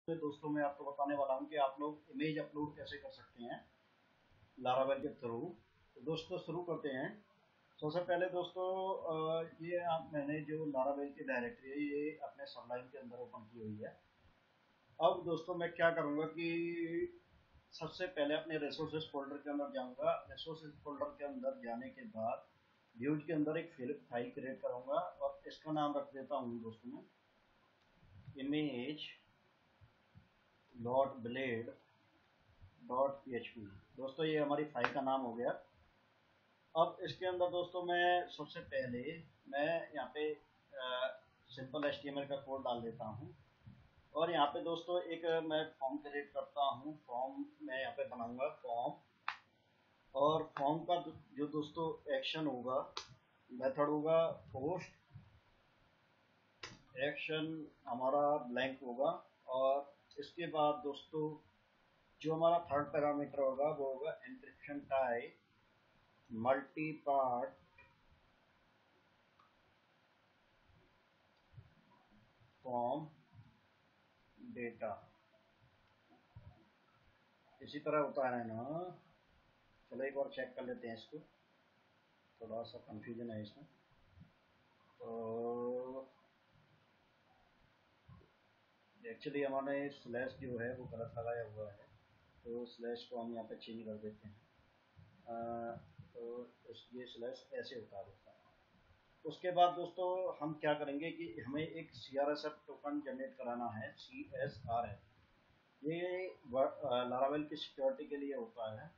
तो दोस्तों मैं आपको बताने वाला हूं कि आप लोग इमेज अपलोड कैसे कर सकते हैं लारावेल के थ्रू। तो दोस्तों शुरू करते हैं। सबसे पहले दोस्तों मैंने जो लारावेल की डायरेक्टरी है ये अपने सबलाइन के अंदर ओपन की हुई है। अब दोस्तों मैं क्या करूंगा कि सबसे पहले अपने रिसोर्सेज फोल्डर के अंदर जाऊंगा। रिसोर्सेज फोल्डर के अंदर जाने के बाद व्यूज के अंदर एक फाइल क्रिएट करूंगा और इसका नाम रख देता हूँ दोस्तों मैं image dot blade dot php। दोस्तों ये हमारी फाइल का नाम हो गया। अब इसके अंदर दोस्तों मैं सबसे पहले मैं यहाँ पे सिंपल HTML का कोड डाल देता हूँ और यहाँ पे दोस्तों एक मैं फॉर्म क्रिएट करता हूँ। फॉर्म मैं यहाँ पे बनाऊंगा फॉर्म, और फॉर्म का जो दोस्तों एक्शन होगा, मेथड होगा पोस्ट, एक्शन हमारा ब्लैंक होगा। और इसके बाद दोस्तों जो हमारा थर्ड पैरामीटर होगा वो होगा encryption type multi part form data. इसी तरह होता है ना। चलो एक बार चेक कर लेते हैं इसको, थोड़ा सा कंफ्यूजन है इसमें। तो एक्चुअली हमारे स्लैश जो है वो गलत लगाया हुआ है, तो स्लैश को हम यहाँ पे चेंज कर देते हैं। तो ये स्लैश ऐसे होता है। उसके बाद दोस्तों हम क्या करेंगे कि हमें एक CRSF टोकन जनरेट कराना है, CSRF। ये लारावेल की सिक्योरिटी के लिए होता है।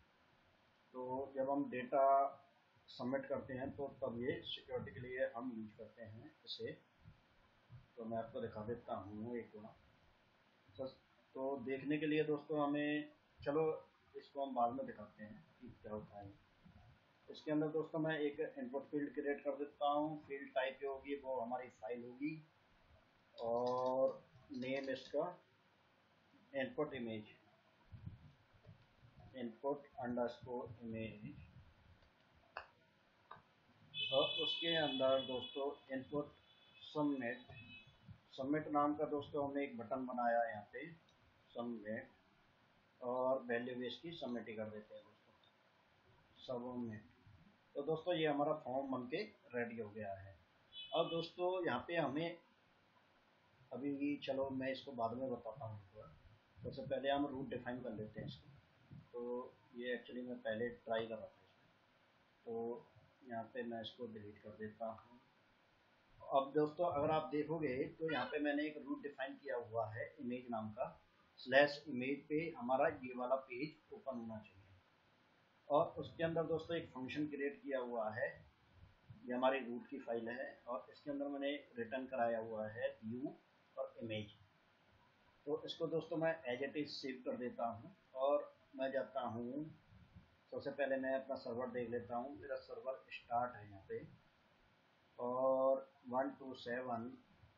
तो जब हम डेटा सबमिट करते हैं तो तब ये सिक्योरिटी के लिए हम यूज करते हैं इसे। तो मैं आपको दिखा देता हूँ एक बार। तो देखने के लिए दोस्तों हमें, चलो इसको हम बाद में दिखाते हैं कि क्या होता है। इसके अंदर दोस्तों मैं एक इनपुट फील्ड क्रिएट कर देता हूँ। फील्ड टाइप जो होगी वो हमारी फाइल होगी और नेम इसका input image, input underscore image. और उसके अंदर दोस्तों इनपुट सबमिट, सबमिट नाम का दोस्तों हमने एक बटन बनाया यहाँ पे सबमिट, और वैल्यू भी इसकी सबमिट ही कर देते हैं दोस्तों, सबमिट। तो दोस्तों ये हमारा फॉर्म बन के रेडी हो गया है। अब दोस्तों यहाँ पे हमें अभी, चलो मैं इसको बाद में बताता हूँ एक बार। सबसे पहले हम रूट डिफाइन कर लेते हैं इसको। तो ये एक्चुअली मैं पहले ट्राई कर रहा था इसमें, तो यहाँ पे मैं इसको डिलीट कर देता हूँ। अब दोस्तों अगर आप देखोगे तो यहाँ पे मैंने एक रूट डिफाइन किया हुआ है इमेज नाम का। स्लैश इमेज पे हमारा ये वाला पेज ओपन होना चाहिए, और उसके अंदर दोस्तों एक फंक्शन क्रिएट किया हुआ है। ये हमारी रूट की फाइल है और इसके अंदर मैंने रिटर्न कराया हुआ है व्यू और इमेज। तो इसको दोस्तों मैं एज इट इज सेव कर देता हूँ और मैं जाता हूँ। सबसे पहले मैं अपना सर्वर देख लेता हूँ। मेरा सर्वर स्टार्ट है यहाँ पे और 127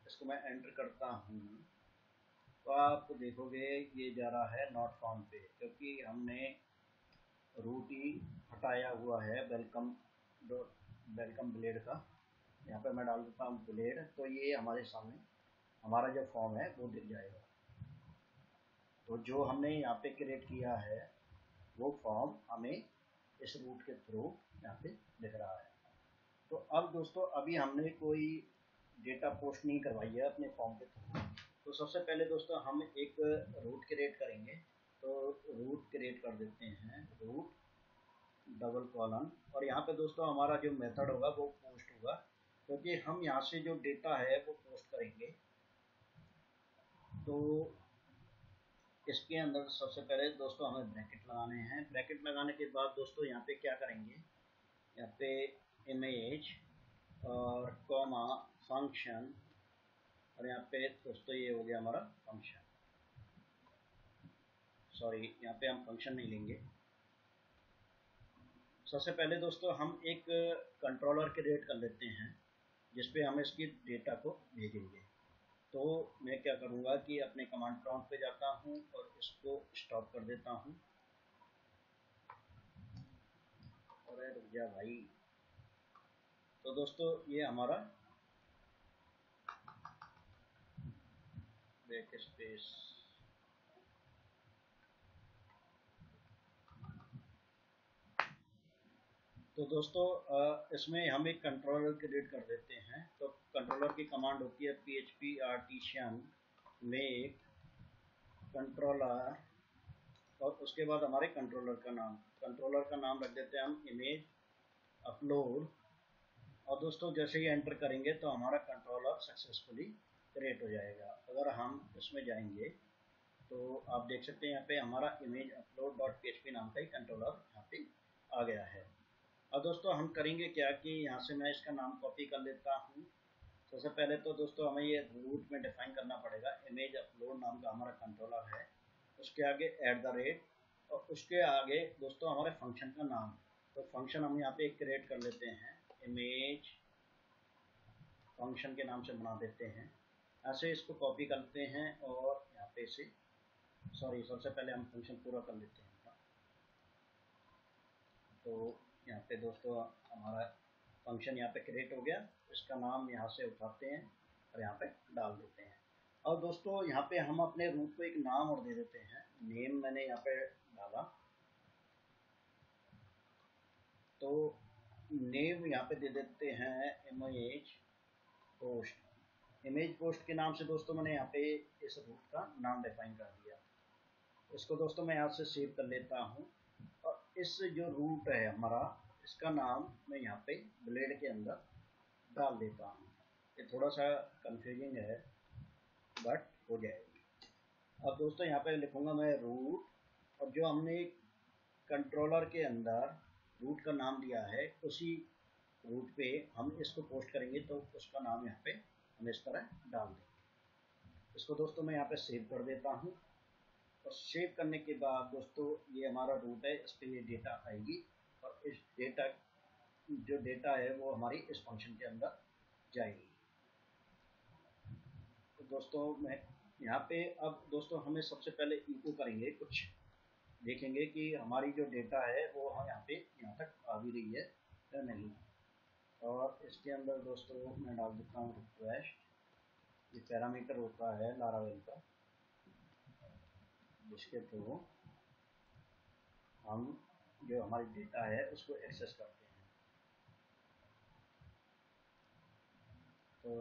इसको मैं एंटर करता हूँ। तो आप देखोगे ये जा रहा है नॉट फाउंड पे, क्योंकि हमने रूट ही हटाया हुआ है वेलकम ब्लेड का। यहाँ पे मैं डाल देता हूँ ब्लेड, तो ये हमारे सामने हमारा जो फॉर्म है वो दिख जाएगा। तो जो हमने यहाँ पे क्रिएट किया है वो फॉर्म हमें इस रूट के थ्रू यहाँ पे दिख रहा है। तो अब दोस्तों अभी हमने कोई डेटा पोस्ट नहीं करवाई है अपने फॉर्म के थ्रू। तो सबसे पहले दोस्तों हम एक रूट क्रिएट करेंगे। तो रूट क्रिएट कर देते हैं, रूट डबल कॉलन, और यहाँ पे दोस्तों हमारा जो मेथड होगा वो पोस्ट होगा, क्योंकि हम यहाँ से जो डेटा है वो पोस्ट करेंगे। तो इसके अंदर सबसे पहले दोस्तों हमें ब्रैकेट लगाने हैं। ब्रैकेट लगाने के बाद दोस्तों यहाँ पे क्या करेंगे, यहाँ पे इमेज और कॉमा फंक्शन, और यहाँ पे दोस्तों ये हो गया हमारा फंक्शन। सॉरी, यहाँ पे हम फंक्शन नहीं लेंगे। सबसे पहले दोस्तों हम एक कंट्रोलर क्रिएट कर लेते हैं जिसपे हम इसकी डेटा को भेजेंगे। तो मैं क्या करूँगा कि अपने कमांड प्रॉम्प्ट पे जाता हूँ और इसको स्टॉप कर देता हूँ। अरे रुक जा भाई। तो दोस्तों ये हमारा बैक स्पेस, तो दोस्तों इसमें हम एक कंट्रोलर क्रिएट कर देते हैं। तो कंट्रोलर की कमांड होती है php artisan मेक कंट्रोलर, और उसके बाद हमारे कंट्रोलर का नाम रख देते हैं हम इमेज अपलोड। और दोस्तों जैसे ही एंटर करेंगे तो हमारा कंट्रोलर सक्सेसफुली क्रिएट हो जाएगा। अगर हम इसमें जाएंगे तो आप देख सकते हैं यहाँ पे हमारा इमेज अपलोड डॉट php नाम का ही कंट्रोलर यहाँ पे आ गया है। अब दोस्तों हम करेंगे क्या कि यहाँ से मैं इसका नाम कॉपी कर लेता हूँ। सबसे पहले तो दोस्तों हमें ये रूट में डिफाइन करना पड़ेगा। इमेज अपलोड नाम का हमारा कंट्रोलर है, उसके आगे @ और उसके आगे दोस्तों हमारे फंक्शन का नाम। तो फंक्शन हम यहाँ पे क्रिएट कर लेते हैं, इमेज फंक्शन के नाम से बना देते हैं। ऐसे इसको कॉपी करते हैं और यहाँ पे से सबसे पहले हम फंक्शन पूरा कर लेते हैं। तो यहाँ पे दोस्तों हमारा फंक्शन यहाँ पे क्रिएट हो गया। इसका नाम यहाँ से उठाते हैं और यहाँ पे डाल देते हैं। और दोस्तों यहाँ पे हम अपने रूट को एक नाम और दे देते हैं। नेम मैंने यहाँ पे डाला, तो नेम यहाँ पे दे देते हैं इमेज पोस्ट। इमेज पोस्ट के नाम से दोस्तों मैंने यहाँ पे इस रूट का नाम डिफाइन कर दिया। इसको दोस्तों मैं यहाँ से सेव कर लेता हूँ। और इस जो रूट है हमारा, इसका नाम मैं यहाँ पे ब्लेड के अंदर डाल देता हूँ। ये थोड़ा सा कंफ्यूजिंग है बट हो जाएगी। अब दोस्तों यहाँ पे लिखूंगा मैं रूट, और जो हमने कंट्रोलर के अंदर रूट का नाम दिया है उसी रूट पे हम इसको पोस्ट करेंगे, तो उसका नाम यहाँ पे हम इस तरह डाल देंगे। इसको दोस्तों मैं यहाँ पे सेव कर देता हूँ। और सेव करने के बाद दोस्तों ये हमारा रूट है, इस पर ये डेटा आएगी और इस डेटा जो डेटा है वो हमारी इस फंक्शन के अंदर जाएगी। तो दोस्तों मैं यहाँ पे अब दोस्तों हमें सबसे पहले इको करेंगे, कुछ देखेंगे कि हमारी जो डेटा है वो यहाँ तक आ भी रही है या नहीं। और इसके अंदर दोस्तों मैं डाल देता हूँ रिक्वेस्ट। ये पैरामीटर होता है लारावेल का, जिसके थ्रू हम जो हमारी डेटा है उसको एक्सेस करते हैं। तो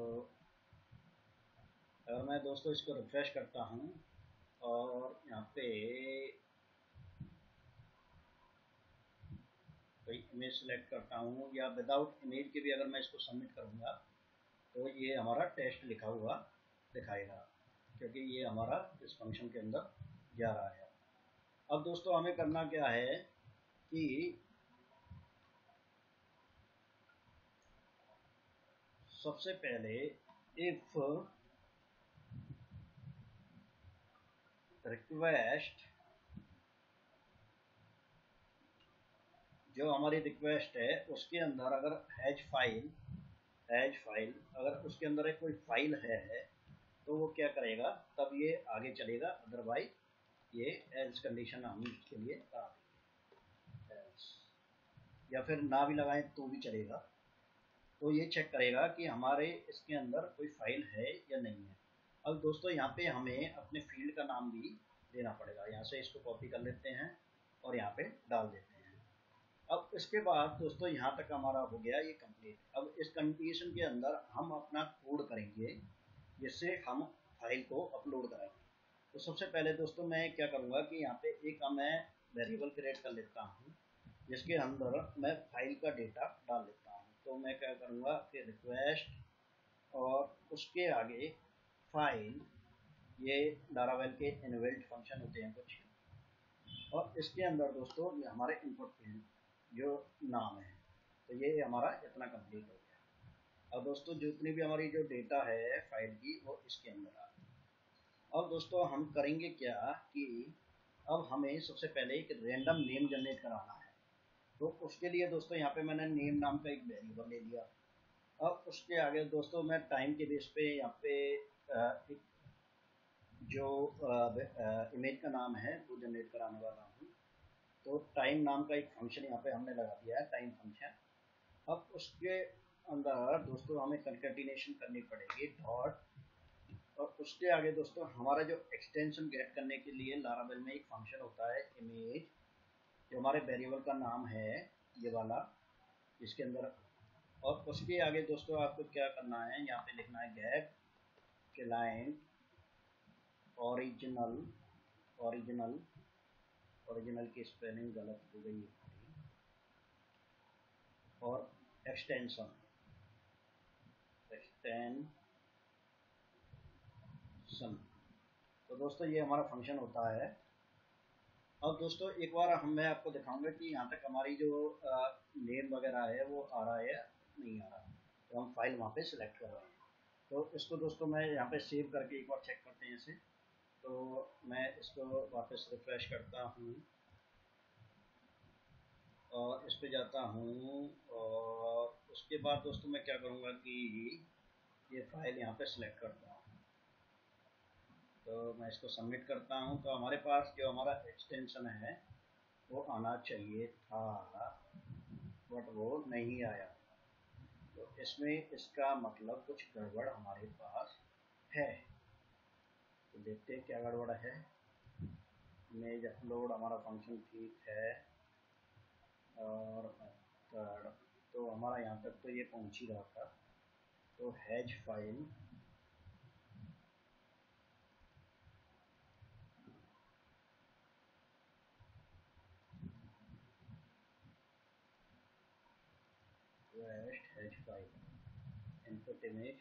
अगर मैं दोस्तों इसको रिफ्रेश करता हूँ और यहाँ पे कोई इमेज सेलेक्ट करता हूँ या विदाउट इमेज के भी अगर मैं इसको सबमिट करूँगा तो ये हमारा टेस्ट लिखा हुआ दिखाएगा, क्योंकि ये हमारा इस फंक्शन के अंदर जा रहा है। अब दोस्तों हमें करना क्या है कि सबसे पहले इफ रिक्वेस्ट, जो हमारी रिक्वेस्ट है उसके अंदर अगर हैज फाइल अगर उसके अंदर एक कोई फाइल है तो वो क्या करेगा, तब ये आगे चलेगा, अदरवाइज ये एल्स कंडीशन हम इसके लिए लगा देंगे, या फिर ना भी लगाएं तो भी चलेगा। तो ये चेक करेगा कि हमारे इसके अंदर कोई फाइल है या नहीं है। अब दोस्तों यहाँ पे हमें अपने फील्ड का नाम भी देना पड़ेगा। यहाँ से इसको कॉपी कर लेते हैं और यहाँ पे डाल देते हैं। अब इसके बाद दोस्तों यहाँ तक हमारा हो गया ये कंप्लीट। अब इस कंडीशन के अंदर हम अपना कोड करेंगे जिससे हम फाइल को अपलोड कराएंगे। तो सबसे पहले दोस्तों मैं क्या करूँगा कि यहाँ पे एक मैं वेरिएबल क्रिएट कर लेता हूँ जिसके अंदर मैं फाइल का डेटा डाल लेता हूँ। तो मैं क्या करूँगा कि रिक्वेस्ट और उसके आगे फाइल, ये लारावेल के इनबिल्ट फंक्शन होते हैं कुछ, और इसके अंदर दोस्तों ये हमारे इनपुट फील्ड जो नाम है। तो ये हमारा इतना कंप्लीट हो गया। अब दोस्तों जितनी भी हमारी जो डेटा है फाइल की वो इसके अंदर आ गई। अब दोस्तों हम करेंगे क्या कि अब हमें सबसे पहले एक रैंडम नेम जनरेट कराना है। तो उसके लिए दोस्तों यहाँ पे मैंने नेम नाम का एक वेरिएबल ले लिया। अब उसके आगे दोस्तों मैं टाइम के बेस पे यहाँ पे एक जो इमेज का नाम है वो जनरेट कराने वाला हूँ। तो टाइम नाम का एक फंक्शन यहाँ पे हमने लगा दिया है, टाइम फंक्शन। अब उसके अंदर दोस्तों हमें कंकैटिनेशन करनी पड़ेगी डॉट, और उसके आगे दोस्तों हमारा जो एक्सटेंशन गेट करने के लिए लारावेल में एक फंक्शन होता है इमेज, जो हमारे वेरिएबल का नाम है ये वाला, इसके अंदर। और उसके आगे दोस्तों आपको क्या करना है, यहाँ पे लिखना है get client original. Original original की स्पेलिंग गलत हो गई है। और एक्सटेंशन एक्सटेंशन। तो दोस्तों ये हमारा फंक्शन होता है। अब दोस्तों एक बार मैं आपको दिखाऊंगा कि यहाँ तक हमारी जो नेम वगैरह है वो आ रहा है या नहीं आ रहा। तो हम फाइल वहाँ पे सिलेक्ट कर रहे हैं। तो इसको दोस्तों मैं यहाँ पे सेव करके एक बार चेक करते हैं इसे। तो मैं इसको वापस रिफ्रेश करता हूँ और इस पे जाता हूँ, और उसके बाद दोस्तों मैं क्या करूँगा कि ये फाइल यहाँ पे सिलेक्ट करता हूँ। तो मैं इसको सबमिट करता हूँ। तो हमारे पास जो हमारा एक्सटेंशन है वो आना चाहिए था, बट वो नहीं आया। तो इसमें इसका मतलब कुछ गड़बड़ हमारे पास है। तो देखते हैं क्या गड़बड़ है। इमेज अपलोड हमारा फंक्शन ठीक है, और मेथड तो हमारा यहाँ तक तो ये पहुँच ही रहा था। तो has file rest has file input image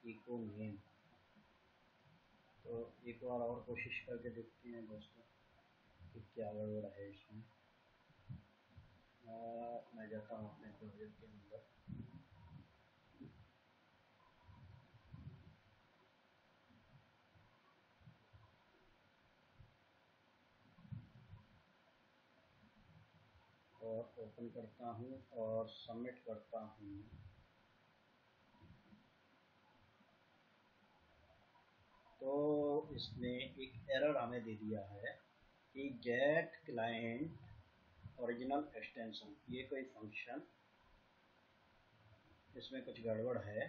echo name. तो एक बार और कोशिश करके देखते हैं दोस्तों कि क्या गड़बड़ है इसमें। मैं जाता हूँ अपने प्रोजेक्ट के अंदर, और ओपन करता हूँ और सबमिट करता हूँ। तो इसने एक एरर हमें दे दिया है कि गेट क्लाइंट ओरिजिनल एक्सटेंशन, ये कोई फंक्शन, इसमें कुछ गड़बड़ है।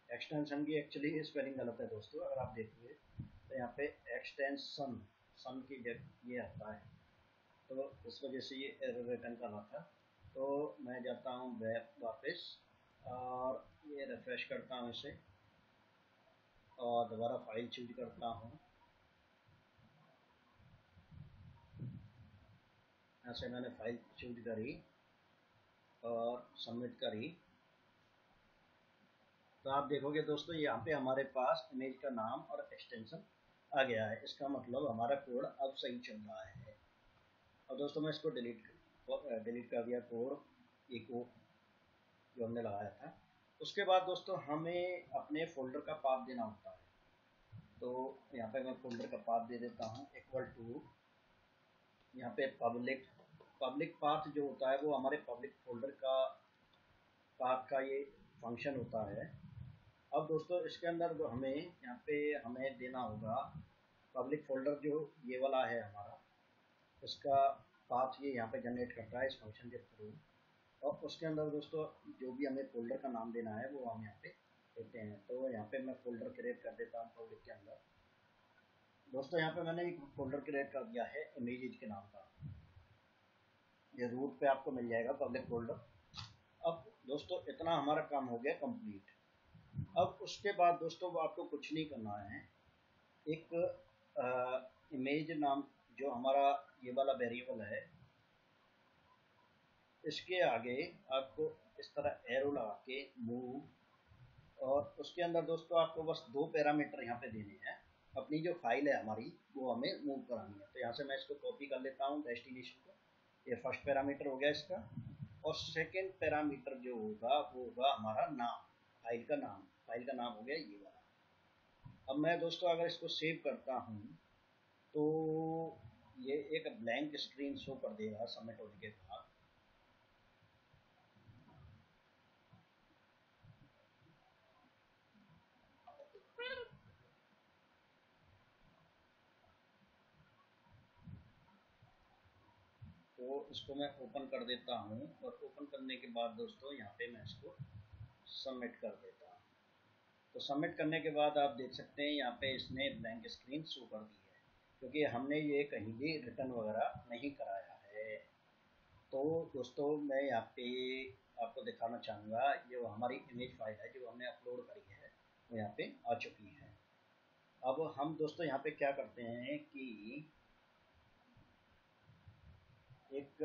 एक्सटेंशन की एक्चुअली स्पेलिंग गलत है दोस्तों, अगर आप देखिए तो यहाँ पे एक्सटेंशन सन की जगह ये आता है। तो इस वजह से ये एरर रिटर्न कर रहा था। तो मैं जाता हूँ बैक वापस और ये रिफ्रेश करता हूँ इसे, और दोबारा फाइल चूज करता हूँ। ऐसे मैंने फाइल चूज करी और सबमिट करी। तो आप देखोगे दोस्तों यहाँ पे हमारे पास इमेज का नाम और एक्सटेंशन आ गया है। इसका मतलब हमारा कोड अब सही चल रहा है। और दोस्तों मैं इसको डिलीट कर दिया कोड इको जो हमने लगाया था। उसके बाद दोस्तों हमें अपने फोल्डर का पाथ देना होता है। तो यहाँ पे मैं फोल्डर का पाथ दे देता हूँ इक्वल टू, यहाँ पे पब्लिक पाथ जो होता है वो हमारे पब्लिक फोल्डर का पाथ का ये फंक्शन होता है। अब दोस्तों इसके अंदर जो हमें यहाँ पे हमें देना होगा पब्लिक फोल्डर जो ये वाला है हमारा, इसका पाथ ये यहाँ पे जनरेट करता है इस फंक्शन के थ्रू। और उसके अंदर दोस्तों जो भी हमें फोल्डर का नाम देना है वो हम यहाँ पे देते हैं। तो यहाँ पे मैं फोल्डर क्रिएट कर देता हूँ पब्लिक के अंदर। दोस्तों यहाँ पे मैंने एक फोल्डर क्रिएट कर दिया है इमेजेस के नाम का, ये रूट पे आपको मिल जाएगा पब्लिक फोल्डर। अब दोस्तों इतना हमारा काम हो गया कंप्लीट। अब उसके बाद दोस्तों आपको कुछ नहीं करना है। एक इमेज नाम जो हमारा ये वाला वेरिएबल है, इसके आगे आपको इस तरह एरो लगा के मूव, और उसके अंदर दोस्तों आपको बस दो पैरामीटर यहाँ पे देने हैं। अपनी जो फाइल है हमारी वो हमें मूव करानी है। तो यहाँ से मैं इसको कॉपी कर लेता हूँ डेस्टिनेशन को। ये फर्स्ट पैरामीटर हो गया इसका। और सेकेंड पैरामीटर जो होगा वो होगा हमारा नाम, फाइल का नाम। फाइल का नाम हो गया ये वाला। अब मैं दोस्तों अगर इसको सेव करता हूँ तो ये एक ब्लैंक स्क्रीन शो कर देगा सबमिट होने के बाद। तो इसको मैं ओपन कर देता हूँ, और ओपन करने के बाद दोस्तों यहाँ पे मैं इसको सबमिट कर देता हूँ। तो सबमिट करने के बाद आप देख सकते हैं यहाँ पे इसने ब्लैंक स्क्रीन शो कर दी है, क्योंकि हमने ये कहीं भी रिटर्न वगैरह नहीं कराया है। तो दोस्तों मैं यहाँ पे आपको दिखाना चाहूँगा, जो हमारी इमेज फाइल है जो हमने अपलोड करी है वो यहाँ पे आ चुकी है। अब हम दोस्तों यहाँ पे क्या करते हैं कि एक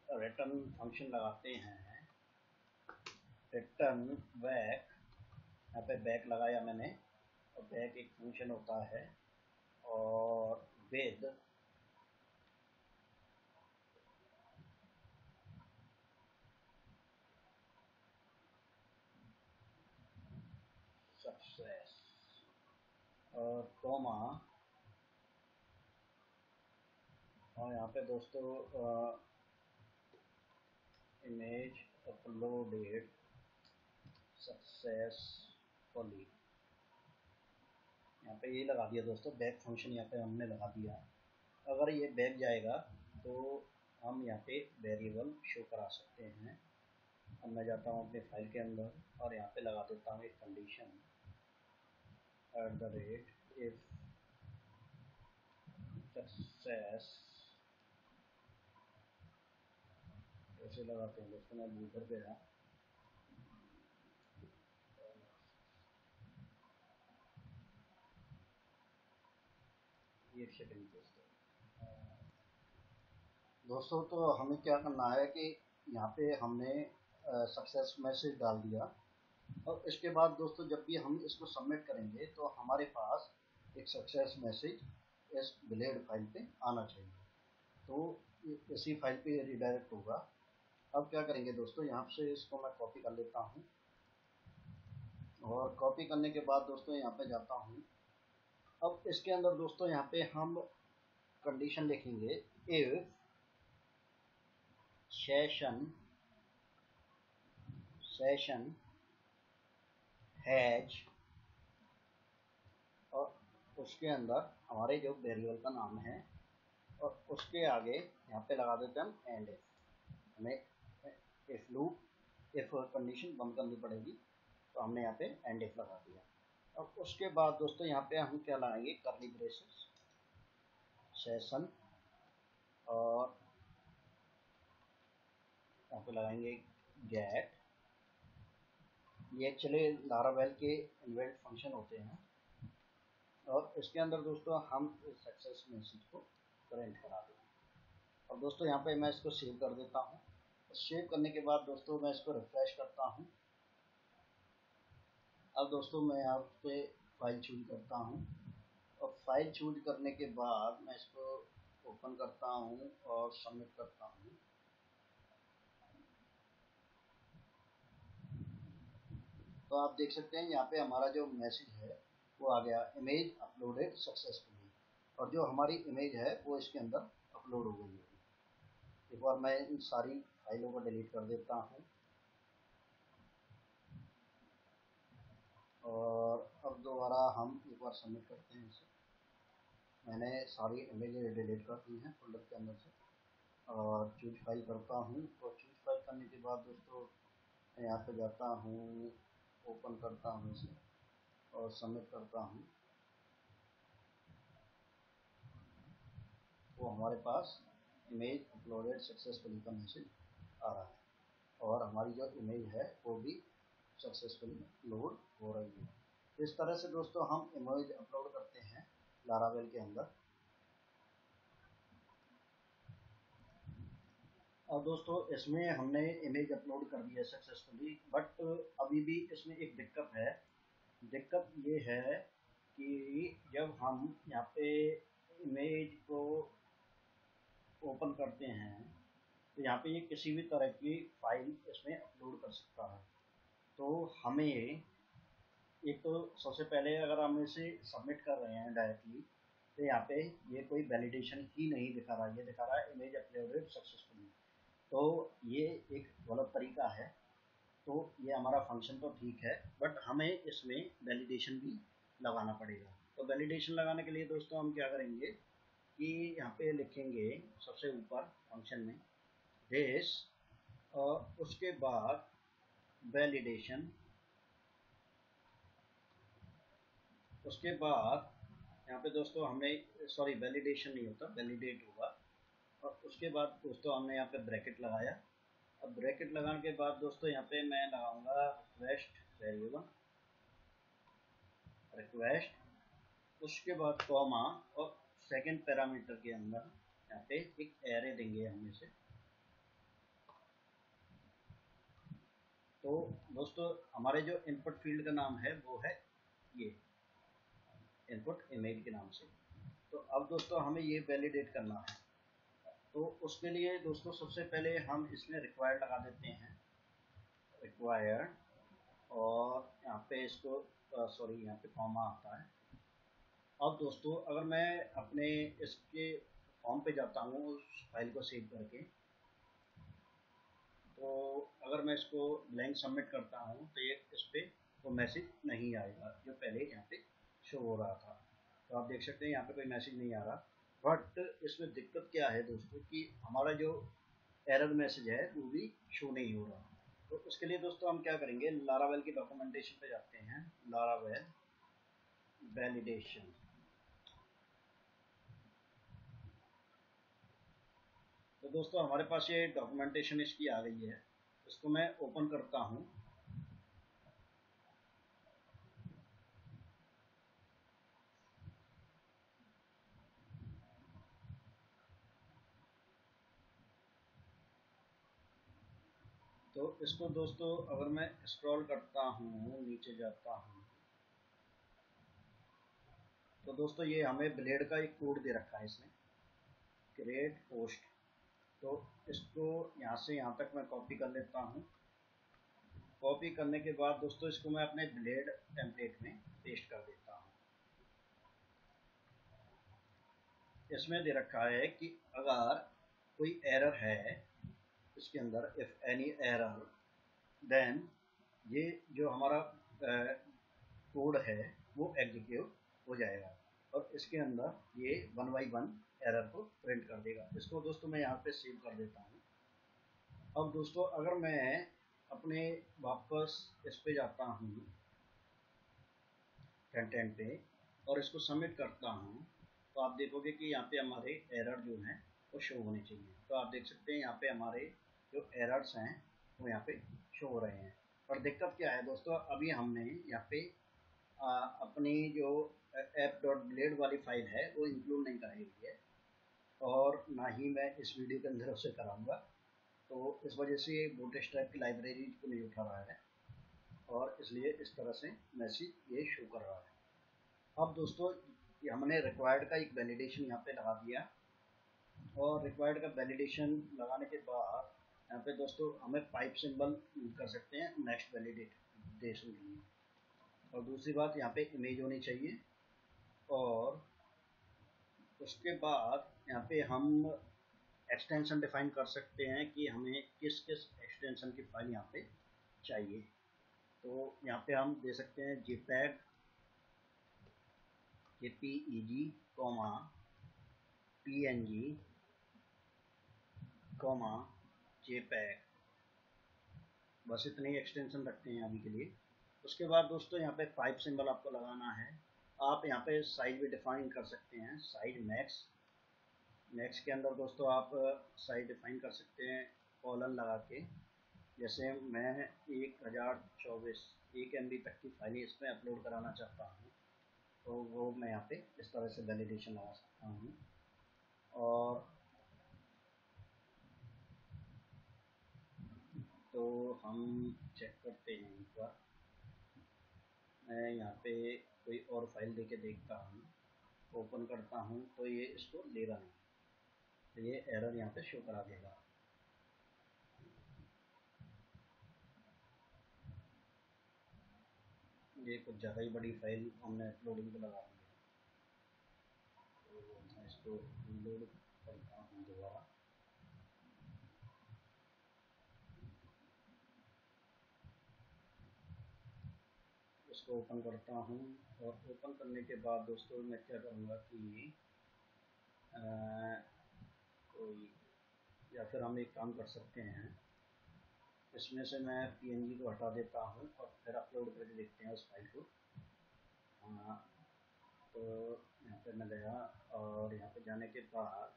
रिटर्न फंक्शन लगाते हैं, रिटर्न बैक। यहाँ पे बैक लगाया मैंने, और बैक एक फंक्शन होता है, और विद सक्सेस और कॉमा, और यहाँ पे दोस्तों इमेज अपलोडेड सक्सेसफुली, यहाँ पे ये लगा दिया दोस्तों, बैक फंक्शन यहाँ पे हमने लगा दिया। अगर ये बैक जाएगा तो हम यहाँ पे वेरिएबल शो करा सकते हैं। अब मैं जाता हूँ अपने फाइल के अंदर और यहाँ पे लगा देता हूँ एक कंडीशन, @ इफ सक्सेस, ऐसे लगाते हैं दोस्तों, मैं भूल कर गया। एक सेकंड दोस्तों, तो हमें क्या करना है कि यहाँ पे हमने सक्सेस मैसेज डाल दिया, और इसके बाद दोस्तों जब भी हम इसको सबमिट करेंगे तो हमारे पास एक सक्सेस मैसेज इस ब्लेड फाइल पे आना चाहिए, तो इसी फाइल पे रिडायरेक्ट होगा। अब क्या करेंगे दोस्तों, यहाँ से इसको मैं कॉपी कर लेता हूँ, और कॉपी करने के बाद दोस्तों यहाँ पे जाता हूँ। अब इसके अंदर दोस्तों यहाँ पे हम कंडीशन लिखेंगे, इफ सेशन हैज, और उसके अंदर हमारे जो वेरिएबल का नाम है, और उसके आगे यहाँ पे लगा देते हैं हम एंड इफ। हमें इफ लूप, इफ कंडीशन बंद करनी पड़ेगी, तो हमने यहाँ पे एंड इफ लगा दिया। अब उसके बाद दोस्तों यहाँ पे हम क्या लगाएंगे, कर्ली ब्रेसेस, सेशन, और यहाँ पे लगाएंगे गेट। ये एक्चुअली लारावेल के इनबिल्ट फंक्शन होते हैं, और इसके अंदर दोस्तों हम इस सक्सेस मैसेज को प्रिंट करा देंगे। अब दोस्तों यहाँ पे मैं इसको सेव कर देता हूँ। सेव करने के बाद दोस्तों मैं इसको रिफ्रेश करता हूँ। अब दोस्तों मैं यहाँ पे फाइल चूज करता हूँ, और फाइल चूज करने के बाद मैं इसको ओपन करता हूँ और सबमिट करता हूँ। तो आप देख सकते हैं यहाँ पे हमारा जो मैसेज है वो आ गया, इमेज अपलोडेड सक्सेसफुली, और जो हमारी इमेज है वो इसके अंदर अपलोड हो गई है। एक बार मैं इन सारी फाइलों को डिलीट कर देता हूँ, और अब दोबारा हम एक बार सबमिट करते हैं इसे। मैंने सारी इमेज डिलीट कर दी हैं फोल्डर के अंदर से, और चूज फाइल करता हूँ, और चूज फाइल करने के बाद दोस्तों मैं यहाँ पे जाता हूँ, ओपन करता हूँ इसे और सबमिट करता हूँ। तो हमारे पास इमेज अपलोडेड सक्सेसफुली का मैसेज आ रहा है, और हमारी जो इमेज है वो भी सक्सेसफुली लोड हो रही है। तो इस तरह से दोस्तों हम इमेज अपलोड करते हैं लारावेल के अंदर। और दोस्तों इसमें हमने इमेज अपलोड कर दी है सक्सेसफुली, बट अभी भी इसमें एक दिक्कत है। दिक्कत ये है कि जब हम यहाँ पे इमेज को ओपन करते हैं तो यहाँ पे ये किसी भी तरह की फाइल इसमें अपलोड कर सकता है। तो हमें एक तो सबसे पहले अगर हम इसे सबमिट कर रहे हैं डायरेक्टली, तो यहाँ पे ये कोई वैलिडेशन ही नहीं दिखा रहा है, ये दिखा रहा है इमेज अपलोडेड सक्सेसफुली। तो ये एक गलत तरीका है। तो ये हमारा फंक्शन तो ठीक है, बट हमें इसमें वैलिडेशन भी लगाना पड़ेगा। तो वैलिडेशन लगाने के लिए दोस्तों हम क्या करेंगे कि यहाँ पे लिखेंगे सबसे ऊपर फंक्शन में दिस, और उसके बाद वैलिडेशन, उसके बाद यहाँ पे दोस्तों हमें, सॉरी वैलिडेशन नहीं होता, वैलिडेट होगा। और उसके बाद दोस्तों हमने यहाँ पे ब्रैकेट लगाया। अब ब्रैकेट लगाने के बाद दोस्तों यहाँ पे मैं लगाऊंगा रिक्वेस्ट वेरिएबल, रिक्वेस्ट, उसके बाद कॉमा, और सेकंड पैरामीटर के अंदर यहाँ पे एक एरे देंगे हम इसे। तो दोस्तों हमारे जो इनपुट फील्ड का नाम है वो है ये इनपुट इमेज के नाम से। तो अब दोस्तों हमें ये वैलिडेट करना है। तो उसके लिए दोस्तों सबसे पहले हम इसमें रिक्वायर्ड लगा देते हैं, रिक्वायर्ड, और यहाँ पे इसको सॉरी यहाँ पे कॉमा आता है। अब दोस्तों अगर मैं अपने इसके फॉर्म पे जाता हूँ उस फाइल को सेव करके, तो अगर मैं इसको ब्लैंक सबमिट करता हूँ तो ये इस पर वो मैसेज नहीं आएगा जो पहले यहाँ पे शो हो रहा था। तो आप देख सकते हैं यहाँ पे कोई मैसेज नहीं आ रहा। बट इसमें दिक्कत क्या है दोस्तों कि हमारा जो एरर मैसेज है वो भी शो नहीं हो रहा। तो उसके लिए दोस्तों हम क्या करेंगे, लारावेल की डॉक्यूमेंटेशन पे जाते हैं, लारावेल वैलिडेशन। तो दोस्तों हमारे पास ये डॉक्यूमेंटेशन इसकी आ गई है। इसको मैं ओपन करता हूँ। तो इसको दोस्तों अगर मैं स्क्रॉल करता हूँ, नीचे जाता हूँ, तो दोस्तों ये हमें ब्लेड का एक कोड दे रखा है इसने, क्रिएट पोस्ट। तो इसको यहाँ से यहाँ तक मैं कॉपी कर लेता हूँ। कॉपी करने के बाद दोस्तों इसको मैं अपने ब्लेड टेम्पलेट में पेस्ट कर देता हूँ। इसमें दे रखा है कि अगर कोई एरर है इसके अंदर, इफ एनी एरर, देन ये जो हमारा कोड है वो एग्जीक्यूट हो जाएगा और इसके अंदर ये 1 बाई 1 एरर को प्रिंट कर देगा। इसको दोस्तों मैं यहाँ पे सेव कर देता हूँ। अब दोस्तों अगर मैं अपने वापस इस पे जाता हूँ कंटेंट पे और इसको सबमिट करता हूँ, तो आप देखोगे कि यहाँ पे हमारे एरर जो हैं वो शो होने चाहिए। तो आप देख सकते हैं यहाँ पे हमारे जो एरर्स हैं वो यहाँ पे शो हो रहे हैं। और दिक्कत क्या है दोस्तों, अभी हमने यहाँ पे अपनी जो app.blade वाली फाइल है वो इंक्लूड नहीं कराई हुई है और ना ही मैं इस वीडियो के अंदर उसे कराऊंगा। तो इस वजह से बूटस्ट्रैप की लाइब्रेरी को नहीं उठा रहा है और इसलिए इस तरह से मैसेज ये शो कर रहा है। अब दोस्तों ये हमने रिक्वायर्ड का एक वैलिडेशन यहाँ पे लगा दिया और रिक्वायर्ड का वैलिडेशन लगाने के बाद यहाँ पे दोस्तों हमें पाइप सिंबल यूज कर सकते हैं नेक्स्ट वैलिडेशन के लिए। और दूसरी बात यहाँ पे इमेज होनी चाहिए और उसके बाद यहाँ पे हम एक्सटेंशन डिफाइन कर सकते हैं कि हमें किस किस एक्सटेंशन की फाइल यहाँ पे चाहिए। तो यहाँ पे हम दे सकते हैं JPEG, JPEG, PNG, JPEG, बस इतनी एक्सटेंशन रखते हैं अभी के लिए। उसके बाद दोस्तों यहाँ पे पाइप सिंबल आपको लगाना है। आप यहाँ पे साइज भी डिफाइन कर सकते हैं, साइज मैक्स। मैक्स के अंदर दोस्तों आप साइज डिफाइन कर सकते हैं कॉलन लगा के। जैसे मैं 1024 1 MB तक की फाइलें इसमें अपलोड कराना चाहता हूँ तो वो मैं यहाँ पे इस तरह से वैलिडेशन लगा सकता हूँ। और तो हम चेक करते हैं एक बार, मैं यहाँ पे कोई और फाइल देके देखता हूँ, ओपन करता हूँ तो ये इसको लेगा नहीं, तो ये एरर यहाँ पे शो करा देगा। ये कुछ ज़्यादा ही बड़ी फाइल हमने अपलोडिंग को लगा दी है, तो मैं इसको लोड करता हूँ दोबारा। इसको ओपन करता हूँ और ओपन करने के बाद दोस्तों मैं क्या करूँगा कि कोई, या फिर हम एक काम कर सकते हैं, इसमें से मैं PNG को हटा देता हूँ और फिर अपलोड करके देखते हैं उस फाइल को। तो यहाँ पे मैं गया और यहाँ पे जाने के बाद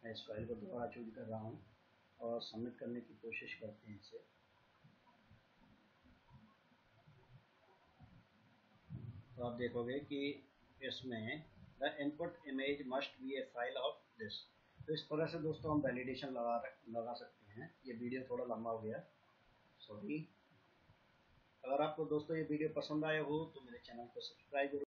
मैं इस फाइल को दोबारा चूज कर रहा हूँ और सबमिट करने की कोशिश करते हैं इसे। तो आप देखोगे कि इसमें the input image must be A file of this. तो इस तरह से दोस्तों हम वैलिडेशन लगा सकते हैं। ये वीडियो थोड़ा लंबा हो गया, सॉरी। अगर आपको दोस्तों ये वीडियो पसंद आया हो तो मेरे चैनल को सब्सक्राइब